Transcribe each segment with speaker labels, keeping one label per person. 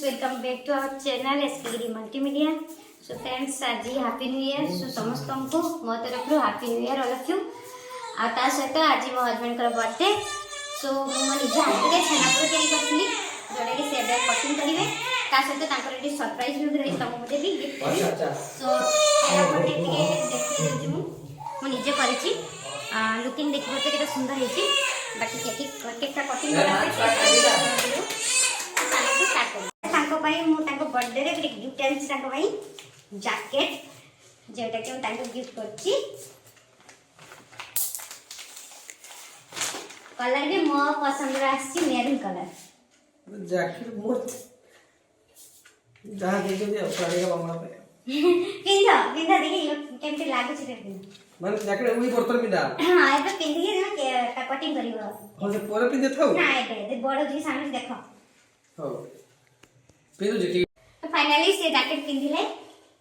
Speaker 1: Welcome back to our channel एसकेगिरी multimedia. So friends आज happy new year. सो समस्त को मो तरफ happy new year all of you. आ ता सहित आज मो हस्बैंड कर बर्थडे। सो मो निजे हाथ में छेनापोड़ तैयारी करथली जोटा कि से बेड कटिंग करिवे। ता सहित तांकर एटी सरप्राइज भी देई तम मुझे भी गिफ्ट करी। सो छेनापोड़ टिके देखि देछु मो निजे करिछि। लुकिंग देखि केते सुंदर हेछि। बाकी केक का कटिंग करा बर्थडे रे गिफ्ट आनी जैकेट जोटा कि गिफ्ट करछि। कलर भी मो पसंद आछि मेरून कलर
Speaker 2: जैकेट मोर जहां देखो जे पड़ेगा मामा पे
Speaker 1: पिंधा देखि केमते लागु छै
Speaker 2: माने जैकेट उही बर्तन पिंधा
Speaker 1: हां ए पिंधि के ना कटिंग करिवो
Speaker 2: हो जे पूरा पिंधे थाउ
Speaker 1: ना ए बड़ जी सामने देखो
Speaker 2: हो पिंधु जे
Speaker 1: तो फाइनली से जैकेट पिंधिले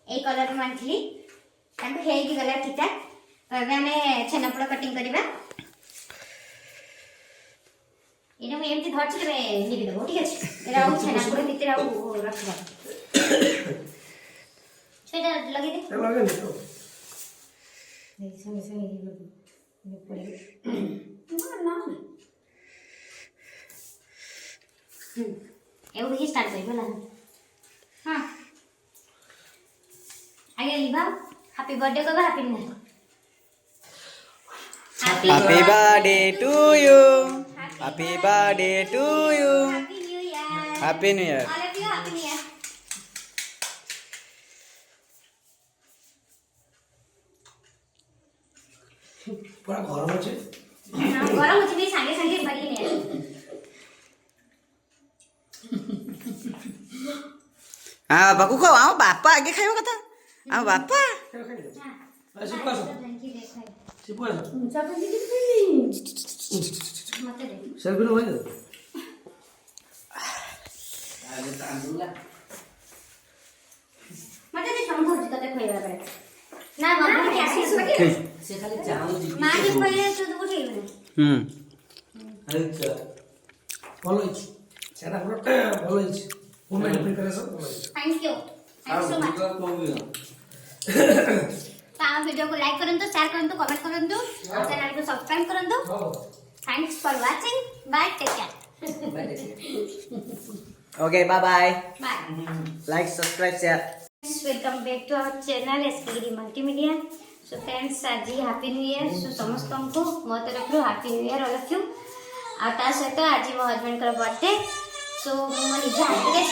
Speaker 1: ए कलर मानथली तांको हे की गला ठीक ठाक। तो अब हमें छेनापोड़ कटिंग करिबा। इने मैं एमती धरछि तबे निबि देबो ठीक अछि। एरा हम छेनापोड़ भितर आ रखबा सेटा लगे दे
Speaker 2: लगे नि तो
Speaker 1: देख संगे संगे ये पड़े ना एउ ही स्टार्ट करिबो ना। हां आगे लिबा हैप्पी बर्थडे को happy new year.
Speaker 3: Happy birthday to you. Happy birthday to you.
Speaker 1: Happy new year.
Speaker 3: Happy New Year.
Speaker 1: All of you happy new year.
Speaker 2: पूरा गरम अछि
Speaker 1: हां गरम अछि भी संगे संगे भरी ने।
Speaker 3: हाँ बापा को आओ बापा आगे खाइबो कथा आओ बापा
Speaker 2: सिपास सिपास
Speaker 1: मत दे
Speaker 2: सेल्फी न होय
Speaker 1: मत दे हम भोज कते खइबा पड़े ना मम्मी के आसी सुबह
Speaker 2: से खाली चावल जी
Speaker 1: मां के पहिले तो उठेइबे।
Speaker 2: अच्छा भलो अछि सेना फुट भलो अछि मोमेंट प्रिपरेशन भलो अछि।
Speaker 1: Thank you so much. ताम वीडियो को लाइक करंतु शेयर करंतु कमेंट करंतु और चैनल को सब्सक्राइब करंतु। Thanks for watching bye take care
Speaker 3: Okay, bye bye.
Speaker 1: Bye.
Speaker 3: Like, subscribe, share.
Speaker 1: Welcome back to our channel एसकेगिरी multimedia. So friends आज happy new year. सो समस्त को मो तरफ happy new year all of you. आ ता सहित आज मो हस्बैंड कर बर्थडे। सो मो निजे हाथ में